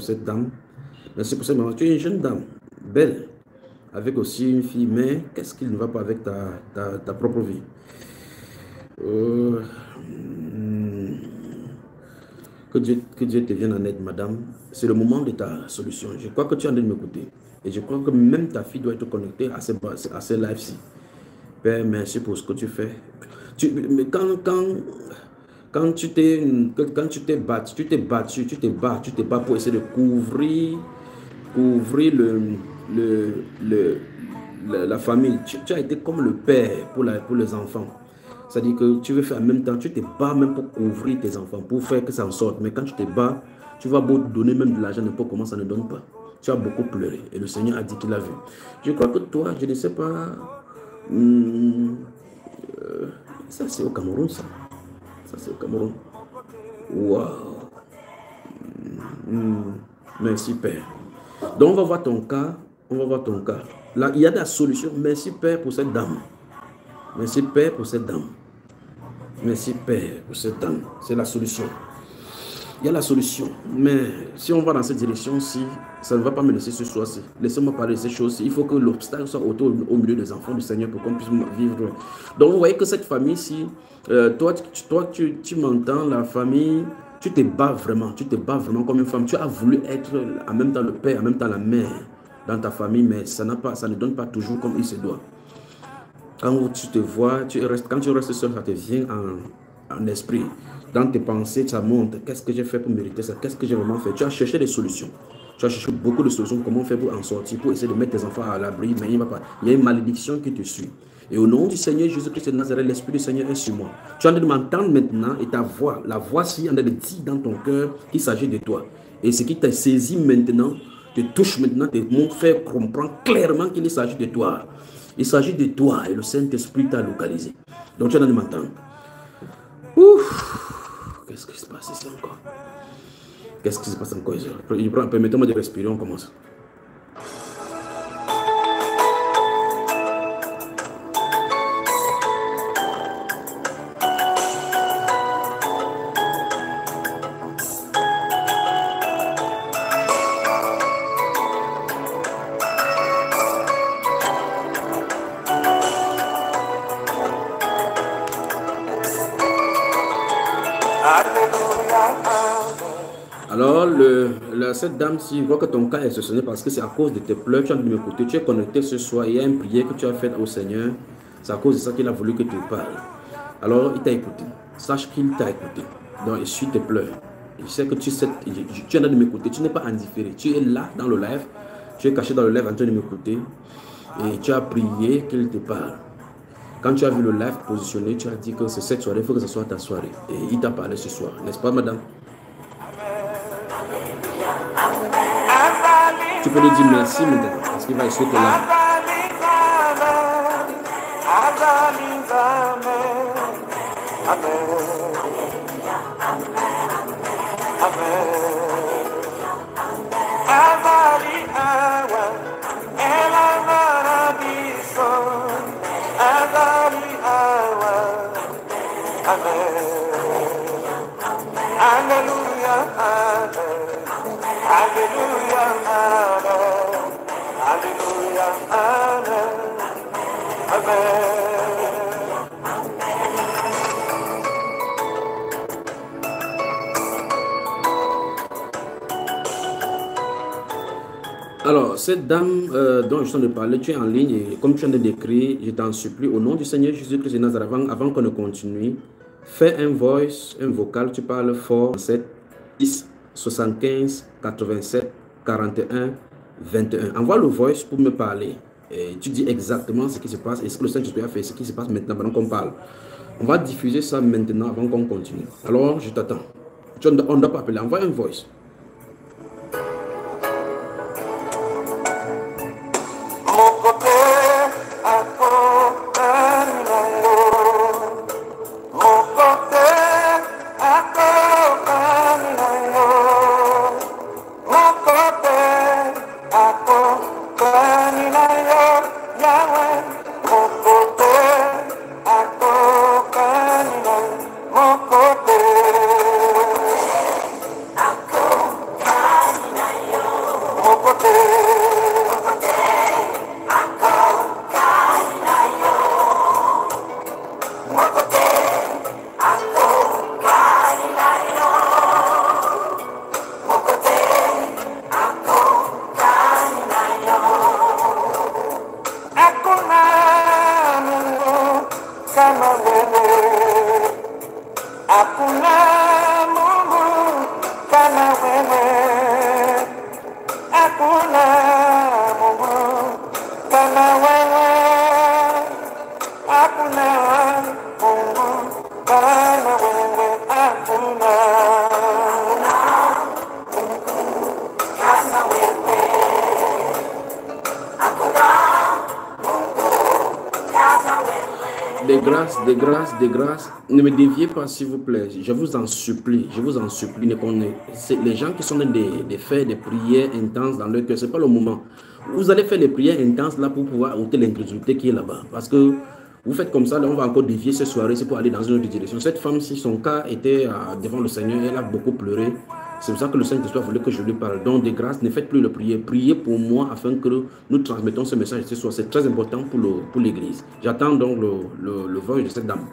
cette dame. Merci pour cette maman. Tu es une jeune dame, belle, avec aussi une fille, mais qu'est-ce qui ne va pas avec ta propre vie? Que Dieu te vienne en aide, madame. C'est le moment de ta solution. Je crois que tu es en train de m'écouter. Et je crois que même ta fille doit être connectée à ces lives-ci. Père, merci pour ce que tu fais. Mais quand tu t'es battu, tu t'es battu pour essayer de couvrir la famille. Tu as été comme le père pour les enfants. C'est-à-dire que tu veux faire en même temps, tu te bats même pour couvrir tes enfants, pour faire que ça en sorte. Mais quand tu te bats, tu vas beau donner même de l'argent, n'importe comment, ça ne donne pas. Tu as beaucoup pleuré. Et le Seigneur a dit qu'il a vu. Je crois que toi, je ne sais pas. Ça, c'est au Cameroun, ça. Ça, c'est au Cameroun. Waouh. Merci, Père. Donc, on va voir ton cas. On va voir ton cas. Là, il y a des solutions. Merci, Père, pour cette dame. Merci, Père, pour cette dame. Merci, Père, pour cette dame. C'est la solution. Il y a la solution. Mais si on va dans cette direction-ci, ça ne va pas me laisser ce soir-ci. Laissez-moi parler de ces choses-ci. Il faut que l'obstacle soit au milieu des enfants du Seigneur pour qu'on puisse vivre. Donc, vous voyez que cette famille-ci, toi, tu m'entends, la famille, tu te bats vraiment. Tu te bats vraiment comme une femme. Tu as voulu être en même temps le père, en même temps la mère dans ta famille, mais ça ne donne pas toujours comme il se doit. Quand tu te vois, quand tu restes seul, ça te vient en esprit. Dans tes pensées, ça monte. Qu'est-ce que j'ai fait pour mériter ça? Qu'est-ce que j'ai vraiment fait? Tu as cherché des solutions. Tu as cherché beaucoup de solutions. Comment faire pour en sortir, pour essayer de mettre tes enfants à l'abri, mais il ne va pas. Il y a une malédiction qui te suit. Et au nom du Seigneur Jésus-Christ de Nazareth, l'Esprit du Seigneur est sur moi. Tu es en train de m'entendre maintenant et ta voix, la voix-ci, en train de dire dans ton cœur qu'il s'agit de toi. Et ce qui t'a saisi maintenant, te touche maintenant, te fait comprendre clairement qu'il s'agit de toi. Il s'agit de toi et le Saint-Esprit t'a localisé. Donc tu es en train de m'entendre. Qu'est-ce qui se passe ici encore? Qu'est-ce qui se passe encore ici? Permettez-moi de respirer, on commence. Alors, cette dame-ci, voit que ton cas est solutionné parce que c'est à cause de tes pleurs, tu as de m'écouter, tu es connecté ce soir, il y a une prière que tu as faite au Seigneur, c'est à cause de ça qu'il a voulu que tu parles. Alors, il t'a écouté, sache qu'il t'a écouté, donc essuie tes pleurs. Je sais que tu es en train de m'écouter, tu n'es pas indifféré, tu es là dans le live, tu es caché dans le live en train de m'écouter et tu as prié qu'il te parle. Quand tu as vu le live positionné, tu as dit que c'est cette soirée, il faut que ce soit ta soirée. Et il t'a parlé ce soir, n'est-ce pas, madame? Tu peux lui dire merci maintenant, parce qu'il va essayer de là. Alors, cette dame dont je suis en train de parler, tu es en ligne et comme tu viens de décrire, je t'en supplie, au nom du Seigneur Jésus-Christ de Nazareth, avant qu'on ne continue, fais un vocal, tu parles fort, 7, 10, 75, 87, 41, 21. Envoie le voice pour me parler. Et tu dis exactement ce qui se passe et ce que le Saint-Esprit a fait, ce qui se passe maintenant pendant qu'on parle. On va diffuser ça maintenant avant qu'on continue. Alors, je t'attends. On ne doit pas appeler, envoie un voice. Ako Des grâces, des grâces, des grâces. Ne me déviez pas, s'il vous plaît. Je vous en supplie. Je vous en supplie. Les gens qui sont dans des faire des prières intenses dans leur cœur, ce n'est pas le moment. Vous allez faire des prières intenses là pour pouvoir ôter l'incrédulité qui est là-bas. Parce que vous faites comme ça, là, on va encore dévier cette soirée, c'est pour aller dans une autre direction. Cette femme, si son cas était devant le Seigneur, elle a beaucoup pleuré. C'est pour ça que le Saint-Esprit voulait que je lui parle. Donc, de grâce, ne faites plus la prière. Priez pour moi afin que nous transmettons ce message ce soir. C'est très important pour l'Église. J'attends donc le voyage de cette dame.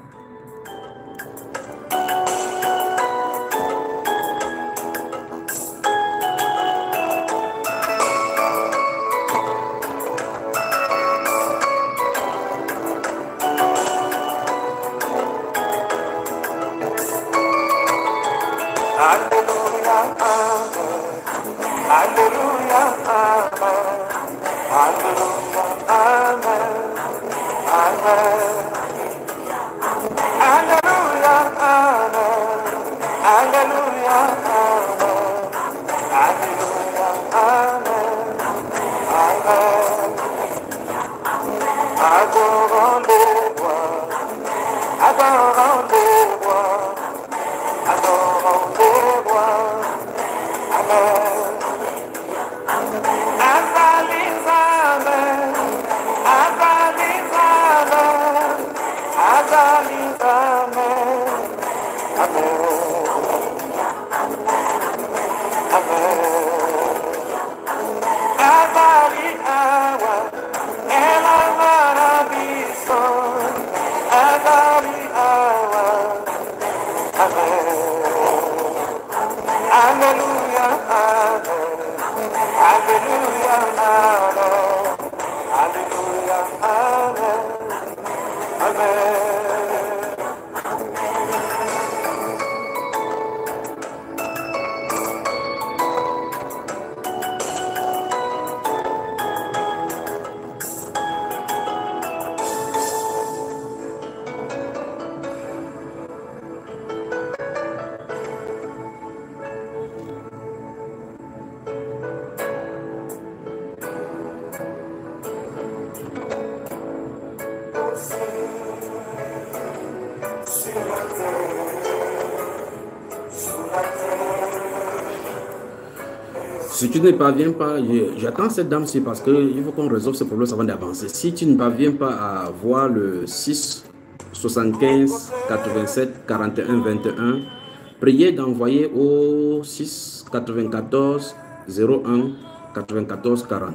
Si tu ne parviens pas, j'attends cette dame-ci parce qu'il faut qu'on résolve ce problème avant d'avancer. Si tu ne parviens pas à voir le 6 75 87 41 21, priez d'envoyer au 6 94 01 94 40.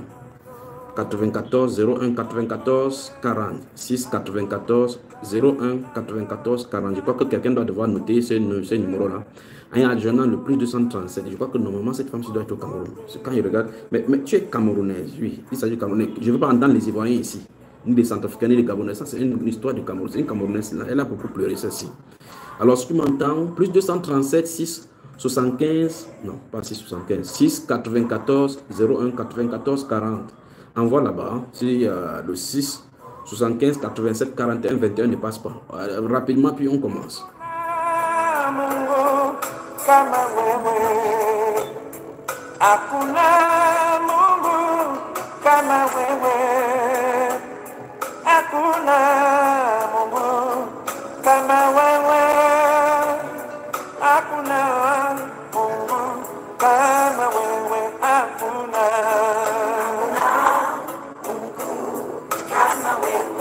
94 01 94 40 6 94 01 94 40. Je crois que quelqu'un doit devoir noter ces numéros-là. En adjoignant le plus 237. Je crois que normalement cette femme doit être au Cameroun. C'est quand il regarde. Mais tu es camerounaise, oui. Il s'agit de camerounais. Je ne veux pas entendre les Ivoiriens ici. Ni des Centrafricains, ni des Gabonais. Ça, c'est une histoire du Cameroun. C'est une Camerounaise là. Elle a beaucoup pleuré, celle-ci. Alors, si tu m'entends, plus 237 6 75. Non, pas 6 75. 6 94 01 94 40. Envoie là-bas. Si le 6 75 87 41 21 ne passe pas. Rapidement, puis on commence. Kama wewe hakuna Mungu kama wewe, hakuna Mungu kama wewe, hakuna Mungu kama wewe, hakuna Mungu kama wewe, hakuna Mungu kama wewe.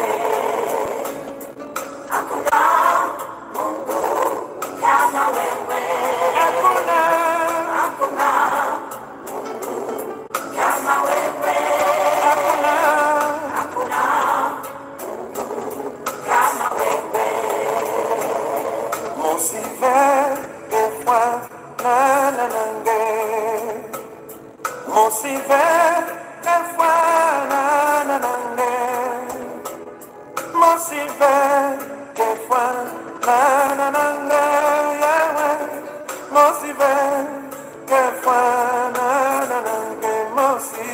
Merci.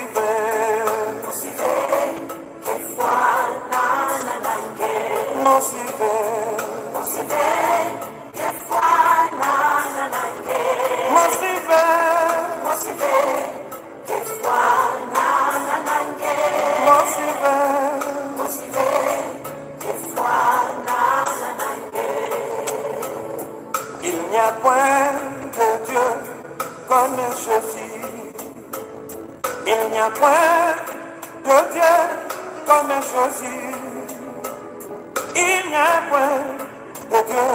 Il n'y a point de Dieu comme un choisi. Il n'y a point de Dieu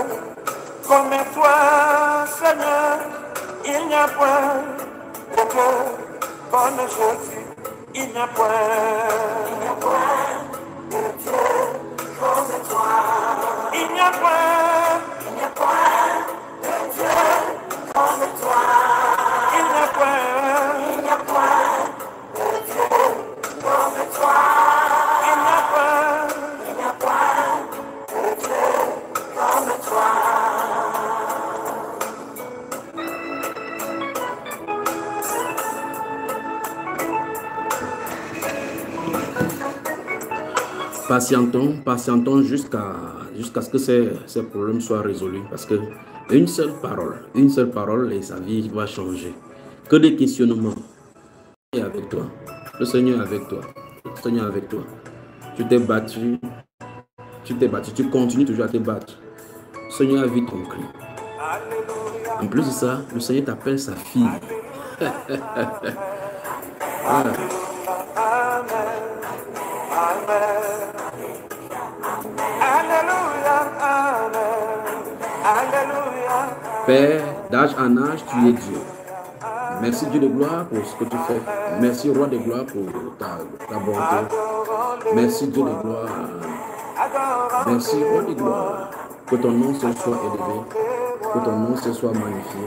comme toi, Seigneur. Il n'y a point de Dieu comme un choisi. Il n'y a point de Dieu comme toi. Il n'y a point de Dieu comme toi. Il n'y a point de Dieu comme toi. Il n'y a point de Dieu comme toi. Patientons jusqu'à ce que ces problèmes soient résolus. Parce que une seule parole et sa vie va changer. Que des questionnements. Le Seigneur est avec toi. Le Seigneur est avec toi. Le Seigneur est avec toi. Tu t'es battu. Tu continues toujours à te battre. Le Seigneur a vu ton cri. En plus de ça, le Seigneur t'appelle sa fille. Voilà. Père, d'âge en âge, tu es Dieu. Merci Dieu de gloire pour ce que tu fais. Merci Roi de gloire pour ta bonté. Merci Dieu de gloire. Merci Roi de gloire. Que ton nom se soit élevé. Que ton nom se soit magnifié.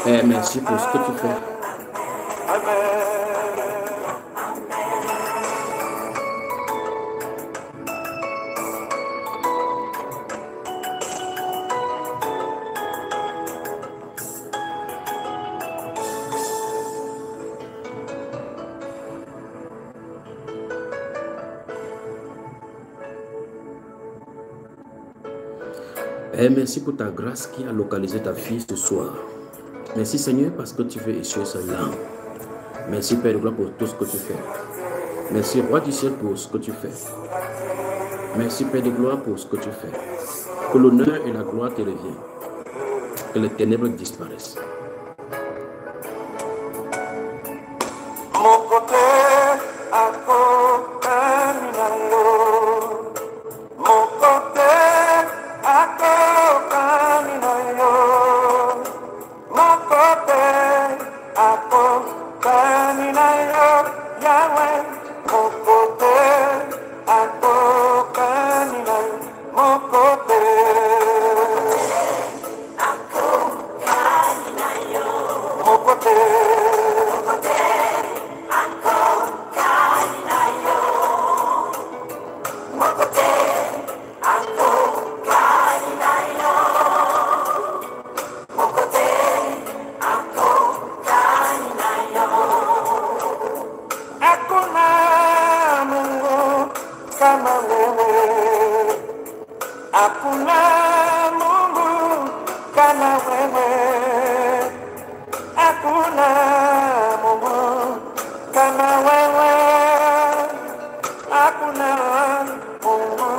Père, merci pour ce que tu fais. Père, merci pour ta grâce qui a localisé ta fille ce soir. Merci Seigneur parce que tu veux essuyer sa langue. Merci Père de gloire pour tout ce que tu fais. Merci Roi du ciel pour ce que tu fais. Merci Père de gloire pour ce que tu fais. Que l'honneur et la gloire te reviennent. Que les ténèbres disparaissent. Mon côté à côté, mon côté à côté, mon côté à côté, Yahweh, mon côté à côté, mon côté à côté, mon côté. Hakuna Mungu kama wewe, hakuna Mungu kama wewe, hakuna Mungu kama wewe, hakuna Mungu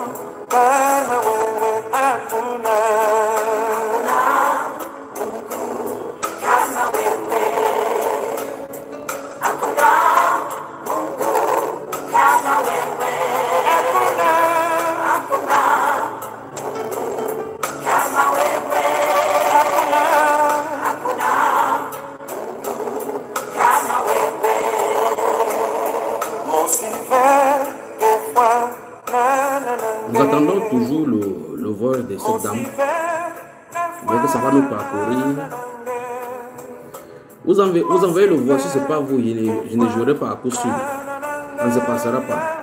kama wewe, hakuna Mungu kama wewe, hakuna Nous attendons toujours le vol de cette dame. Donc ça va nous parcourir. Vous envoyez le vol, si ce n'est pas vous, je ne jouerai pas à coup sûr. Ça ne se passera pas.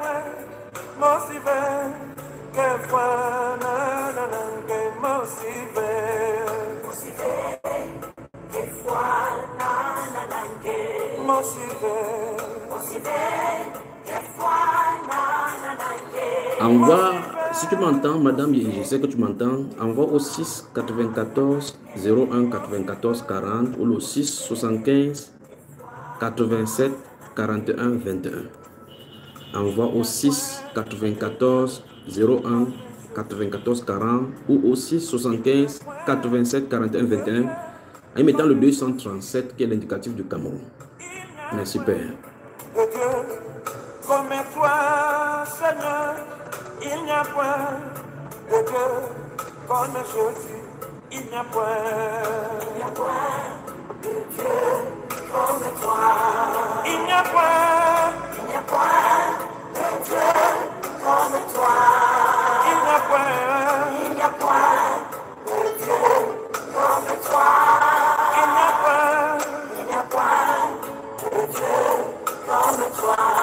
Envoie, si tu m'entends, madame, je sais que tu m'entends, envoie au 6 94 01 94 40 ou le 6 75 87 41 21. Envoie au 6 94 01 94 40 ou au 6 75 87 41 21 en mettant le 237 qui est l'indicatif du Cameroun. Merci Père. Comme toi, Seigneur, il n'y a point de Dieu comme Jésus, il n'y a point de Dieu comme toi. Il n'y a point de Dieu comme toi. Il n'y a point de Dieu comme toi. Il n'y a point de Dieu comme toi.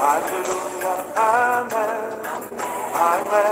Hallelujah, amen. Amen.